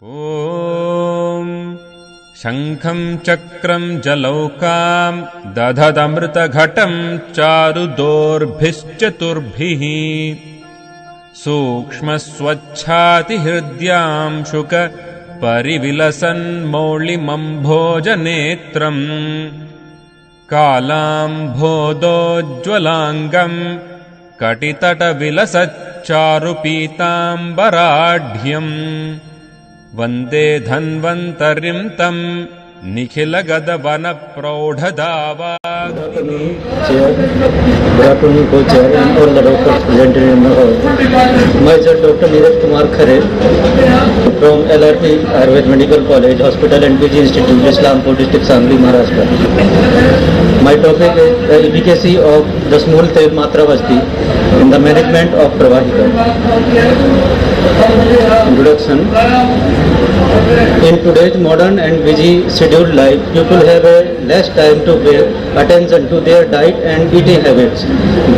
ॐ शङ्खं चक्रं जलौकां दधदमृतघटं चारुदोर्भिश्चतुर्भिः सूक्ष्मस्वच्छातिहृद्यां शुक परिविलसन्मौलिमम्भोजनेत्रम् कालाम्भोदोज्ज्वलाङ्गम् कटितटविलसच्चारुपीताम्बराढ्यम् वन्दे धन्वन्तरिं तं निखिलगदवनप्रौढदावा. Co-chair and all the doctors presented in the hall. Myself, Dr. Neeraj Kumar Khare from LRT Ayurved Medical College, Hospital and PG Institute, Islampur district, Sangli, Maharashtra. My topic is the efficacy of the small tel Matravasti in the management of Pravahika. Introduction. In today's modern and busy scheduled life, people have less time to pay attention to their diet and eating habits.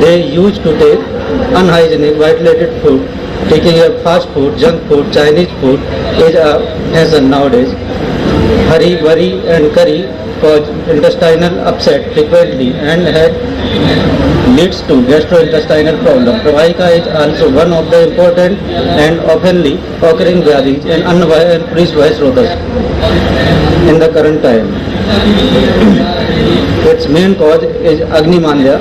They used to take unhygienic, vitiated food. Taking a fast food, junk food, Chinese food is a fashion nowadays. Hurry, worry and curry cause intestinal upset frequently and leads to gastrointestinal problem. Pravahika is also one of the important and oftenly occurring vyadis and Annavaya and Prisvaya in the current time. Its main cause is Agni-Mandya.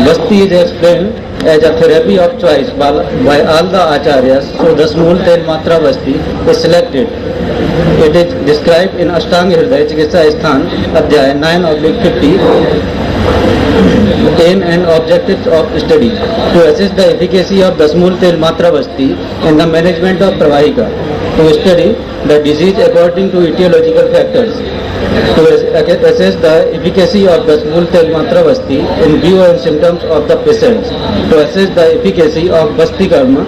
Basti is explained as a therapy of choice by all the acharyas, so the small tel matra basti is selected. It is described in Ashtanga Hridaya Chikitsa Sthan, Adhyaya 9/50. Aim and objectives of study: to assess the efficacy of the small tel matra basti in the management of Pravahika, to study the disease according to etiological factors, to assess the efficacy of the small tel matra basti in view and symptoms of the patients, to assess the efficacy of basti karma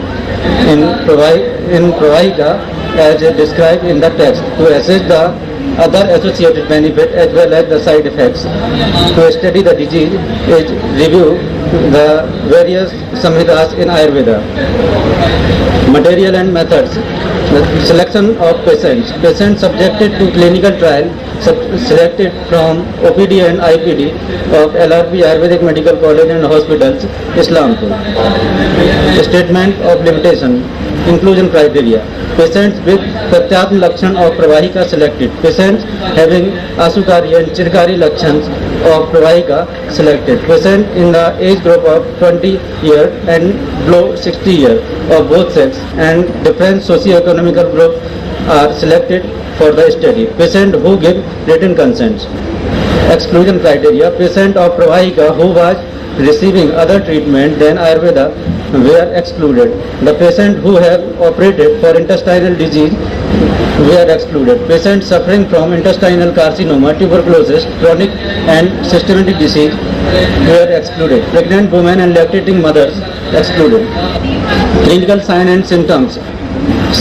in Pravahika as described in the text, to assess the other associated benefit as well as the side effects, to study the disease is review the various samhitas in Ayurveda. Material and methods: the selection of patients subjected to clinical trial selected from OPD and IPD of LRP Ayurvedic Medical College and Hospitals, Islampur. Statement of limitation. Inclusion criteria: patients with Pratyatma Lakshan of Pravahika selected. Patients having Asukari and Chirkari Lakshans of Pravahika selected. Patient in the age group of 20 years and below 60 years of both sex and different socio-economical group are selected for the study. Patient who give written consents. Exclusion criteria: patient of Pravahika who was receiving other treatment than Ayurveda were excluded. The patient who have operated for intestinal disease were excluded. Patients suffering from intestinal carcinoma, tuberculosis, chronic and systemic disease were excluded. Pregnant women and lactating mothers excluded. Clinical sign and symptoms: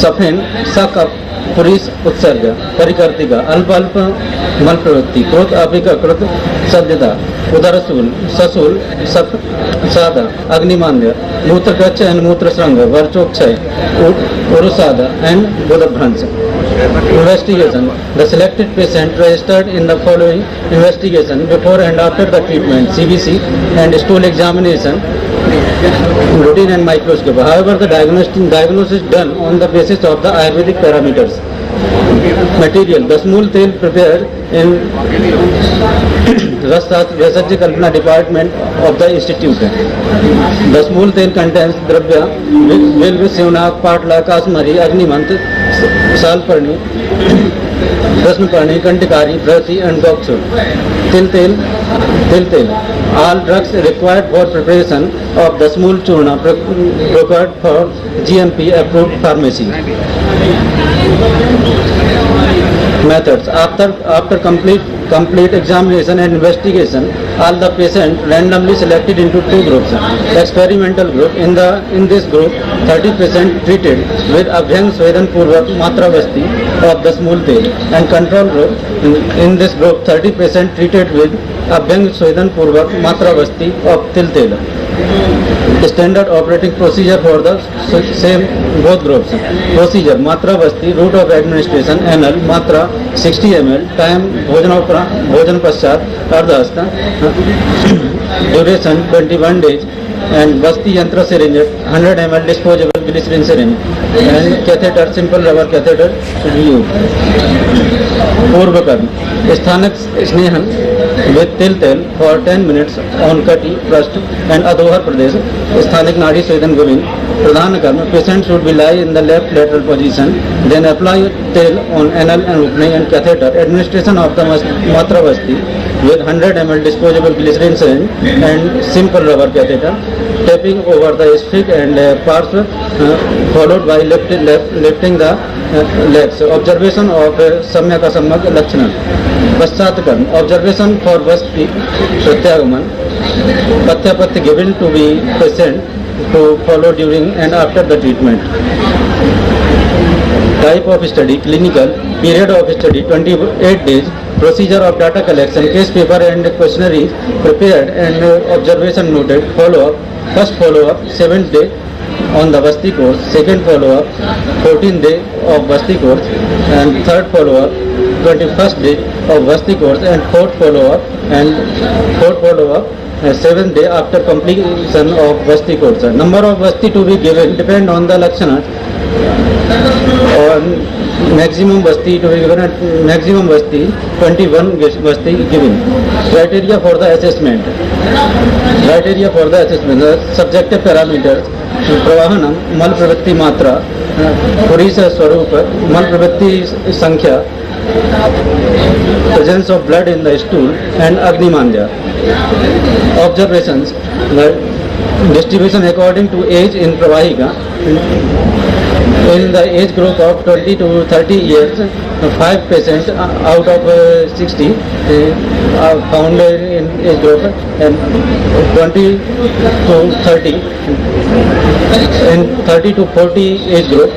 Saphin, Sakap, पुरीस उत्सर्ग, परिकर्तिका, अल्प अल्प मल प्रवृत्ति, क्रोध अभिका, क्रोध सभ्यता, उदरसूल, ससूल, सादा, अग्निमान्य, मूत्रकच्छ एंड मूत्रश्रंग, वर्चोक्षय, उरुसादा एंड बुधभ्रंश. Investigation: the selected patient registered in the following investigation before and after the treatment: CBC and stool examination, routine and microscope. However, the diagnosis done on the basis of the Ayurvedic parameters. Material: the small tel prepared in Rasajya Kalpana department of the institute. The small tel contains dravya, Vilva, Sivnak, Patla, Kasmari, Agnimant, Salparni, Rasmaparni, Kantikari, Brati and Doxur. Til. All drugs required for preparation of the small churna procured for GMP approved pharmacy. Methods: after complete examination and investigation, all the patients randomly selected into two groups. Experimental group: in this group 30% treated with Abhyang Swedan Purvak Matra Basti of the small tel, and control group: in this group 30% treated with अभ्यंग स्वेदन पूर्वक मात्रा बस्ती of तिल तेल. Standard operating procedure for the same both groups. Procedure मात्रा बस्ती, route of administration anal मात्रा 60 ml, time भोजन पश्चात अर्धहस्त, duration 21 days, and बस्ती यंत्र syringe 100 ml disposable glycerin syringe, and catheter simple rubber catheter should be used. पूर्व कर्म स्थानक स्नेहन with तिल for 10 minutes on kati, prust and adhohar pradesh. स्थानिक नाड़ी स्वेदन गोविंद. प्रधान कर्म patient should be lie in the left lateral position, then apply tel on anal and opening and catheter. Administration of the matra basti with 100 ml disposable glycerin syringe and simple rubber catheter, tapping over the sphincter and parsva, followed by lifting the legs. Observation of सम्यक असम्यक लक्षण. पश्चात कर्म observation for वस्ती प्रत्यागमन. पथ्य given to be patient to follow during and after the treatment. Type of study clinical. Period of study 28 days. Procedure of data collection, case paper and questionnaire prepared and observation noted. Follow up. First follow up 7th day on the Basti course. Second follow up 14th day of Basti course, and third follow up 21st day of Basti course, and fourth follow up 7th day after completion of Basti course. Number of Basti to be given depend on the Lakshana. On maximum Basti to be given at maximum Basti 21 Basti given. Criteria for the assessment. The subjective parameters. प्रवाहनम मल प्रवृत्ति मात्रा, पुरीश स्वरूप, मल प्रवृत्ति संख्या, presence of blood in the stool and Agni-mandya. Observations. Distribution according to age in Pravahika. In the age group of 20 to 30 years, 5% out of 60 are found in age group, and 20 to 30 in 30 to 40 age group,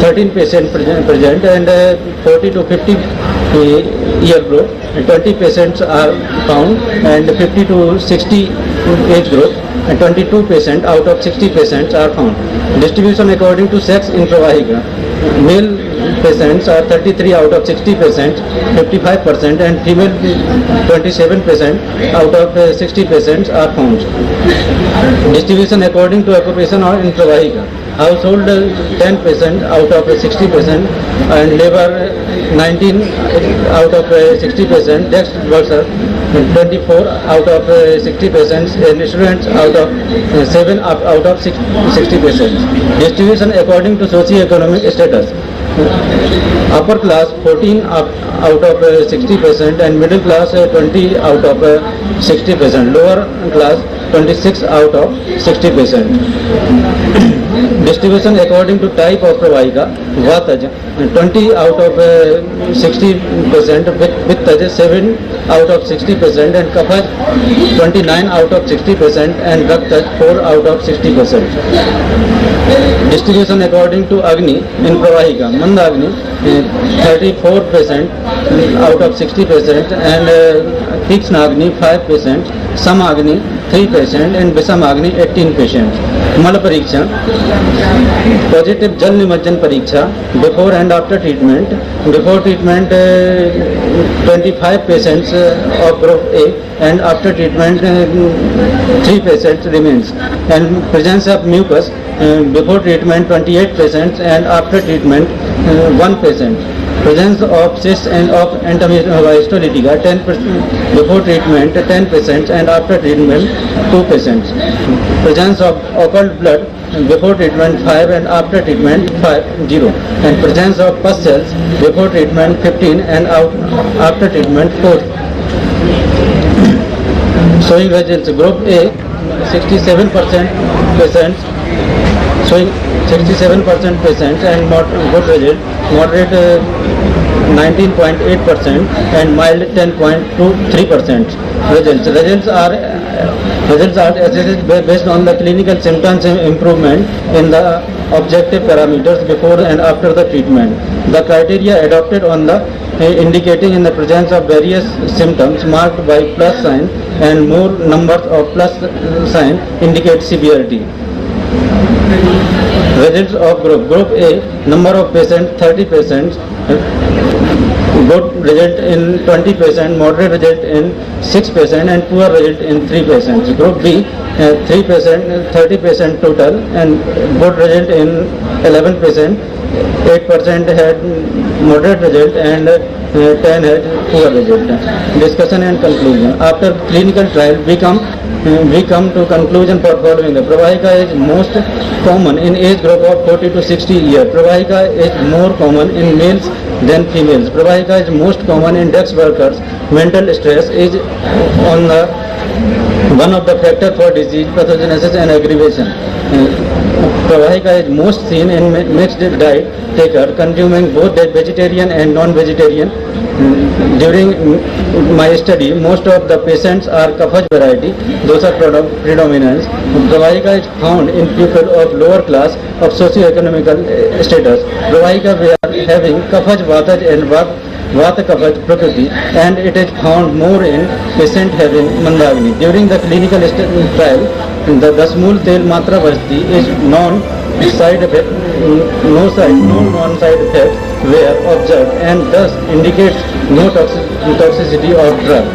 13% present, and 40 to 50 year group, 20% are found, and 50 to 60 age group, and 22% out of 60% are found. Distribution according to sex in Pravahika. Male patients are 33 out of 60%, 55%, and female 27% out of 60% are found. Distribution according to occupation or in Pravahika. Household 10% out of 60%, and labor 19 out of 60%, desk worker 24 out of 60%, and students out of 7 out of 60%. Distribution according to socio-economic status. Upper class 14 out of 60%, and middle class 20 out of 60%, lower class 26 out of 60%. Distribution according to type of Pravahika. Vataj 20 out of 60%, Vittaj 7 out of 60%, and Kaphaj 29 out of 60%, and Raktaj 4 out of 60%. Distribution according to Agni in Pravahika. Mandagni 34% out of 60%, and Tikshna Agni 5%, Samagni 3%, and Visamagni 18%. Mal Pariksha. Positive Jal Nimajjan Pariksha. Before and after treatment. Before treatment 25% of group A, and after treatment 3% remains. And presence of mucus before treatment 28%, and after treatment 1%. Presence of cysts and of entomystolytica 10% before treatment 10%, and after treatment 2%. Presence of occult blood before treatment 5, and after treatment 0. And presence of pus cells before treatment 15, and after treatment 4. Showing results. Group A 67% patients showing 67% patients and good result. Moderate 19.8% and mild 10.23%. Results are assessed based on the clinical symptoms improvement in the objective parameters before and after the treatment. The criteria adopted on the indicating in the presence of various symptoms marked by plus sign and more numbers of plus sign indicate severity. Results of Group A, number of patients 30 patients, good result in 20 patients, moderate result in 6 patients and poor result in 3 patients. Group B, 3 patients, 30 patients total and good result in 11 patients, 8% had moderate result and 10 had poor result. Discussion and conclusion. After clinical trial, we come to conclusion for following. The Pravahika is most common in age group of 40 to 60 years. Pravahika is more common in males than females. Pravahika is most common in desk workers. Mental stress is on the one of the factors for disease pathogenesis and aggravation. Pravahika is most seen in mixed diet taker consuming both vegetarian and non-vegetarian. During my study, most of the patients are Kaphaj variety, those are predominance. Pravahika is found in people of lower class of socio-economical status. Pravahika we are having Kaphaj Vataj and Vata Kaphaj Prakriti, and it is found more in patient having Mandagni. During the clinical trial, the Dasmul Tel Matra Vasti is non-side effect, no non-side effects were observed and thus indicates no toxicity of drug.